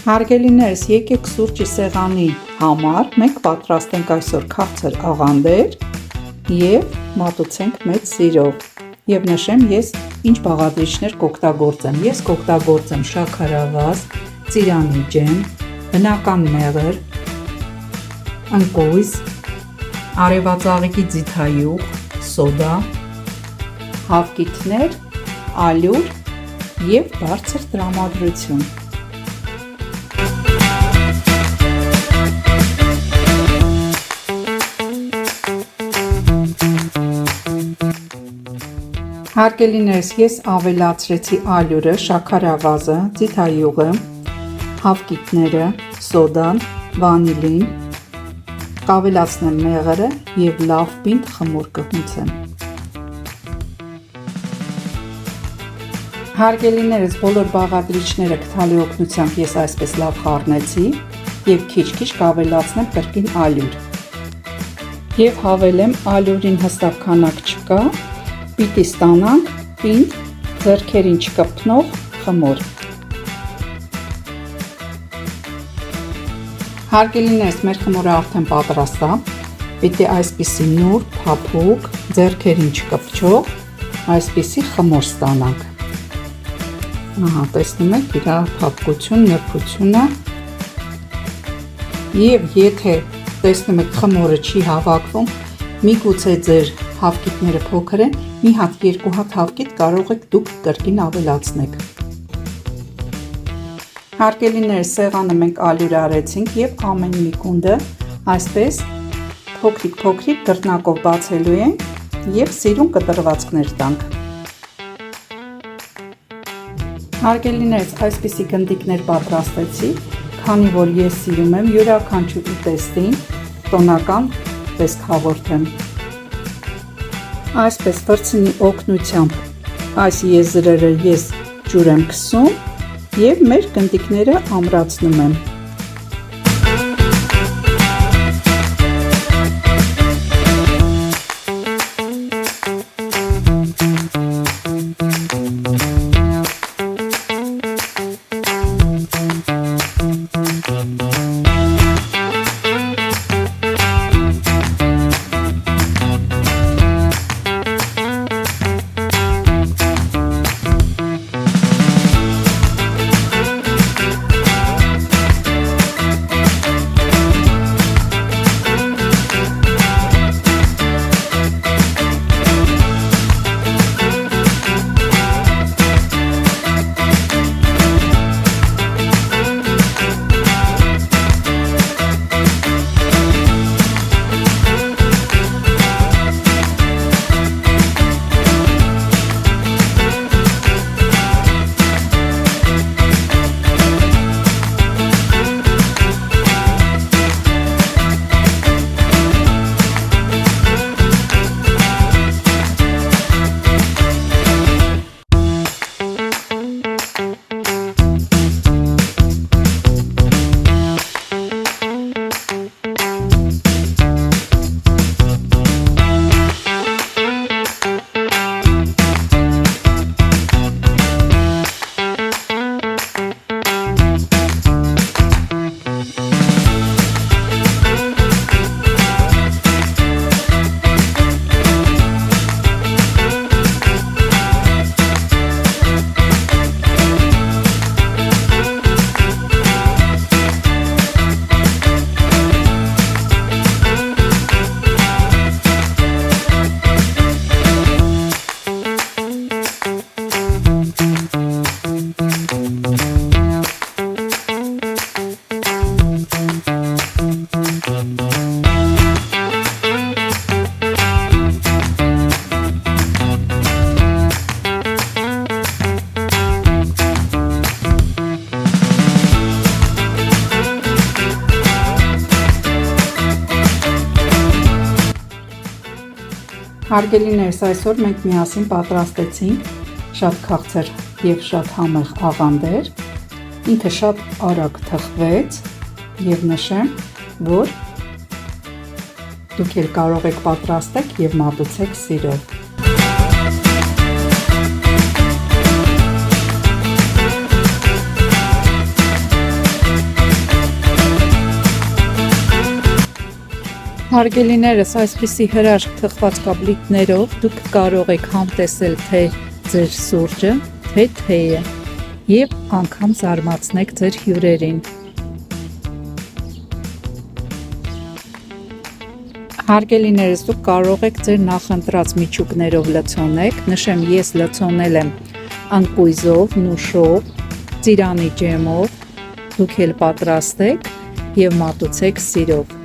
Հարգելիներս, եկեք սուրճի սեղանի համար մենք պատրաստենք այսօր քաղցր աղանդեր և մատուցենք մեծ սիրով։ Եվ նշեմ ես ինչ բաղադրիչներ կօգտագործեմ։ Ես կօգտագործեմ շաքարավազ, ծիրանի ջեմ, բնական մեղր, ընկույզ, արևածաղիկի ձիթայուղ, սոդա, հավկիթներ, ալյուր և բարձր տրամադրություն։ Հարգելիներս, ես ավելացրեցի ալյուրը, շաքարավազը, ձիթայուղը, հավկիթները, սոդան, վանիլին, կավելացնեմ մեղրը և լավ պինդ խմոր կհունցեմ։ Հարգելիներս, բոլոր բաղադրիչները գթալի օգնությամբ ես այսպես լավ խառնեցի և քիչ-քիչ կավելացնեմ կրկին ալյուր։ Եվ հավելեմ ալյուրին հստակ քանակ չկա, պիտի ստանանք պինդ ձեռքերին չկպնող խմոր։ Հարգելիներս, մեր խմորը արդեն պատրաստ է, պիտի այսպիսի նուրբ, փափուկ, ձեռքերին չկպչող, այսպիսի խմոր ստանանք։ Ահա, տեսնում եք իր փափկություն, նրբությունը։ Եվ եթե տեսնում եք խմորը չի հավաքվում, միգուցե ձեր հավկիթները փոքր են, մի հատ, երկու հատ հավկիթ կարող եք դուք կրկին ավելացնեք։ Հարգելիներս, սեղանը մենք ալյուր արեցինք և ամեն մի կունդը այսպես փոքրիկ դռնակով բացելու ենք և սիրուն կտրվածքներ տանք։ Հարգելիներս, այսպիսի գնդիկներ պատրաստեցի, քանի որ ես սիրում եմ յուրաքանչյուր ուտեստին տոնական տեսք հաղորդեմ։ Այսպես վրձնի օգնությամբ այս եզրերը ես ջուր եմ քսում և մեր գնդիկները ամրացնում եմ։ Հարգելիներս, այսօր մենք միասին պատրաստեցինք շատ քաղցր և շատ համեղ աղանդեր, ինքը շատ արագ թխվեց և նշեմ, որ դուք էլ կարող եք պատրաստեք և մատուցեք սիրով։ Հարգելիներս, այսպիսի հրաշք թխվածքաբլիթներով դուք կարող եք համտեսել թե ձեր սուրճը, թե թեյը և անգամ զարմացնեք ձեր հյուրերին։ Հարգելիներս, դուք կարող եք ձեր նախընտրած միջուկներով լցոնել, նշեմ ես լցոնել եմ ընկույզով, նուշով, ծիրանի ջեմով, դուք էլ պատրաստեք և մատուցեք սիրով։